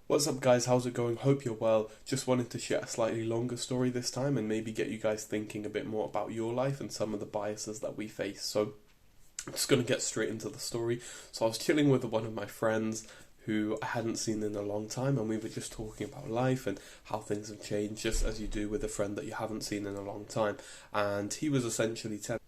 What's up guys, how's it going? Hope you're well. Just wanted to share a slightly longer story this time and maybe get you guys thinking a bit more about your life and some of the biases that we face. So I'm just going to get straight into the story. So I was chilling with one of my friends who I hadn't seen in a long time, and we were just talking about life and how things have changed, just as you do with a friend that you haven't seen in a long time. And he was essentially telling,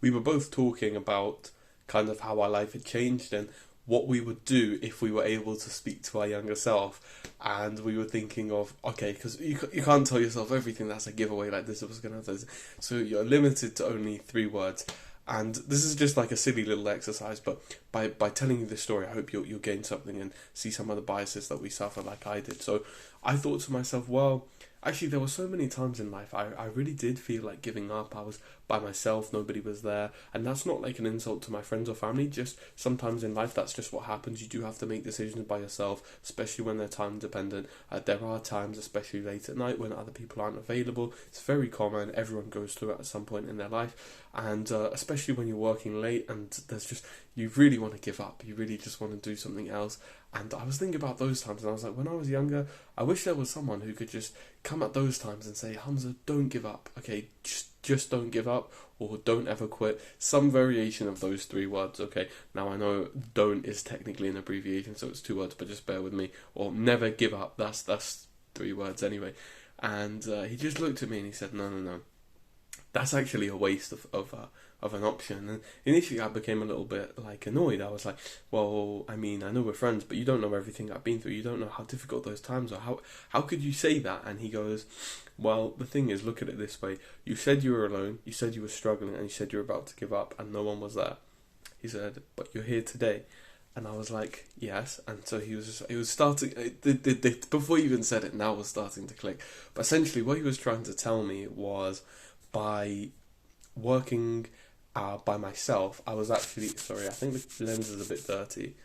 we were both talking about kind of how our life had changed and what we would do if we were able to speak to our younger self. And we were thinking of, okay, because you can't tell yourself everything, that's a giveaway, like this was going to happen. So you're limited to only 3 words. And this is just like a silly little exercise, but by telling you this story, I hope you'll gain something and see some of the biases that we suffer like I did. So I thought to myself, well, actually there were so many times in life I really did feel like giving up. I was by myself, nobody was there, and that's not like an insult to my friends or family, just sometimes in life that's just what happens. You do have to make decisions by yourself, especially when they're time dependent. There are times, especially late at night, when other people aren't available. It's very common, everyone goes through it at some point in their life, and especially when you're working late and there's just, you really want to give up, you really just want to do something else. And I was thinking about those times, and I was like, when I was younger, I wish there was someone who could just come at those times and say, Hamza, don't give up, okay, just don't give up, or don't ever quit. Some variation of those 3 words, okay? Now I know don't is technically an abbreviation, so it's 2 words, but just bear with me. Or never give up, that's 3 words anyway. And he just looked at me and he said, no. That's actually a waste of an option. And initially I became a little bit like annoyed. I was like, well, I mean, I know we're friends, but you don't know everything I've been through. You don't know how difficult those times are. How could you say that? And he goes, well, the thing is, look at it this way. You said you were alone, you said you were struggling, and you said you were about to give up, and no one was there. He said, but you're here today. And I was like, yes. And so he was starting, before he even said it, now was starting to click. But essentially what he was trying to tell me was, by working by myself, I was actually, sorry, I think the lens is a bit dirty.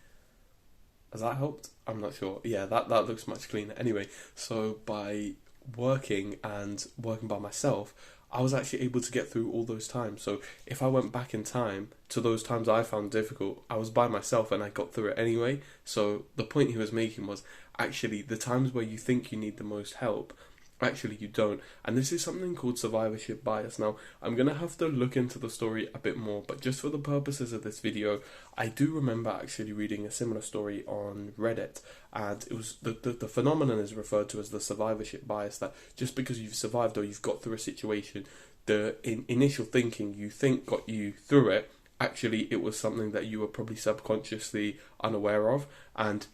Has that helped? I'm not sure. Yeah, that looks much cleaner. Anyway, so by working by myself, I was actually able to get through all those times. So if I went back in time to those times I found difficult, I was by myself and I got through it anyway. So the point he was making was, actually, the times where you think you need the most help, actually you don't. And this is something called survivorship bias. Now I'm gonna have to look into the story a bit more, but just for the purposes of this video, I do remember actually reading a similar story on Reddit, and it was the phenomenon is referred to as the survivorship bias, that just because you've survived or you've got through a situation, the initial thinking you think got you through it, actually it was something that you were probably subconsciously unaware of. And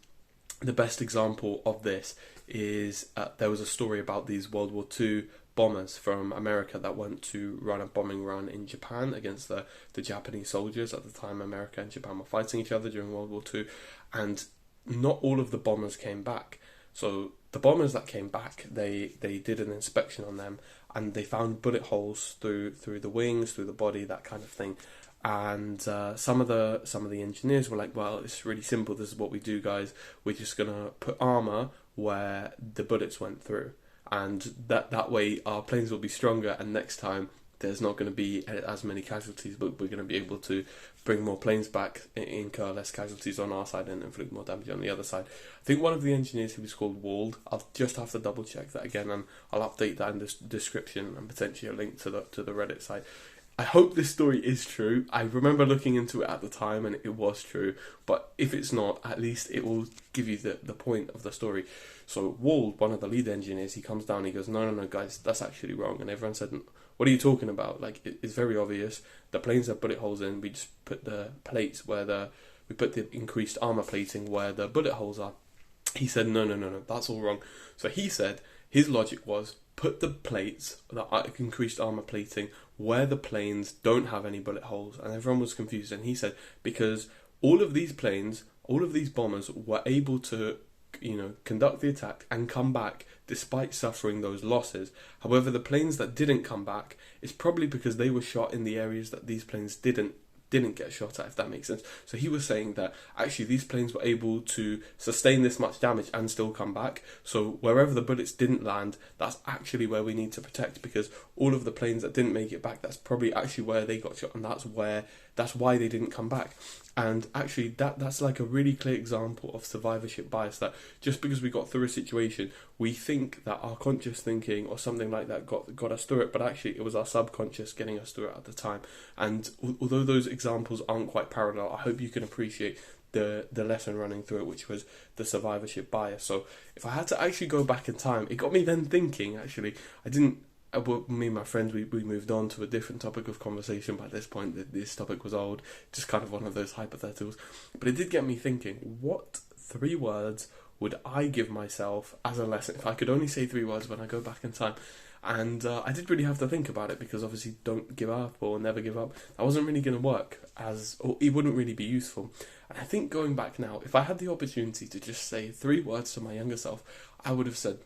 the best example of this is there was a story about these World War II bombers from America that went to run a bombing run in Japan against the Japanese soldiers. At the time, America and Japan were fighting each other during World War II, and not all of the bombers came back. So the bombers that came back, they did an inspection on them, and they found bullet holes through the wings, through the body, that kind of thing. And some of the engineers were like, well, it's really simple, this is what we do, guys, we're just gonna put armor where the bullets went through, and that way our planes will be stronger, and next time there's not going to be as many casualties, but we're going to be able to bring more planes back, incur less casualties on our side and inflict more damage on the other side. I think one of the engineers, he was called Wald. I'll just have to double check that again, and I'll update that in the description and potentially a link to the Reddit site. I hope this story is true. I remember looking into it at the time and it was true, but if it's not, at least it will give you the point of the story. So Wald, one of the lead engineers, he comes down, he goes, no guys, that's actually wrong. And everyone said, what are you talking about? Like, it's very obvious. The planes have bullet holes in, we just put the plates where we put the increased armor plating where the bullet holes are. He said, no, that's all wrong. So he said, his logic was, put the plates, the increased armor plating, where the planes don't have any bullet holes. And everyone was confused. And he said, because all of these planes, all of these bombers were able to, conduct the attack and come back despite suffering those losses. However, the planes that didn't come back, it's probably because they were shot in the areas that these planes didn't get shot at, if that makes sense. So he was saying that actually these planes were able to sustain this much damage and still come back. So wherever the bullets didn't land, that's actually where we need to protect, because all of the planes that didn't make it back, that's probably actually where they got shot, and that's why they didn't come back. And actually, that's like a really clear example of survivorship bias, that just because we got through a situation, we think that our conscious thinking or something like that got us through it, but actually it was our subconscious getting us through it at the time. And although those examples aren't quite parallel, I hope you can appreciate the lesson running through it, which was the survivorship bias. So if I had to actually go back in time, it got me then thinking, actually, I didn't... Me and my friends, we moved on to a different topic of conversation by this point. This topic was old, just kind of one of those hypotheticals. But it did get me thinking, what 3 words would I give myself as a lesson if I could only say 3 words when I go back in time? And I did really have to think about it, because obviously don't give up or never give up, that wasn't really going to work, or it wouldn't really be useful. And I think going back now, if I had the opportunity to just say 3 words to my younger self, I would have said,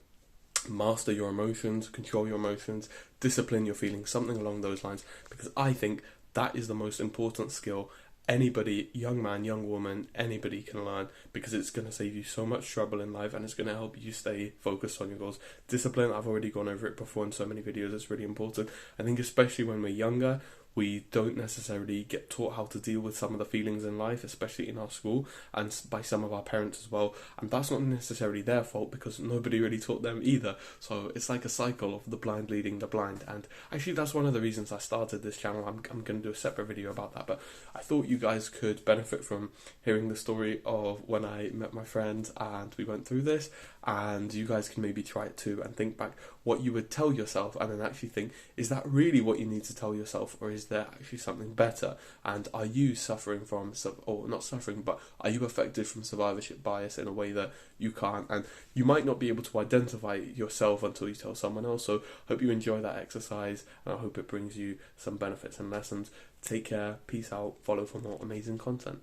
master your emotions, control your emotions, discipline your feelings, something along those lines, because I think that is the most important skill anybody, young man, young woman, anybody can learn, because it's going to save you so much trouble in life, and it's going to help you stay focused on your goals. Discipline, I've already gone over it before in so many videos, it's really important. I think especially when we're younger, we don't necessarily get taught how to deal with some of the feelings in life, especially in our school and by some of our parents as well. And that's not necessarily their fault, because nobody really taught them either. So it's like a cycle of the blind leading the blind. And actually, that's one of the reasons I started this channel. I'm going to do a separate video about that. But I thought you guys could benefit from hearing the story of when I met my friend and we went through this. And you guys can maybe try it too and think back what you would tell yourself, and then actually think, is that really what you need to tell yourself, or is there actually something better? And are you suffering from, or not suffering, but are you affected from survivorship bias in a way that you can't? And you might not be able to identify yourself until you tell someone else. So hope you enjoy that exercise, and I hope it brings you some benefits and lessons. Take care, peace out, follow for more amazing content.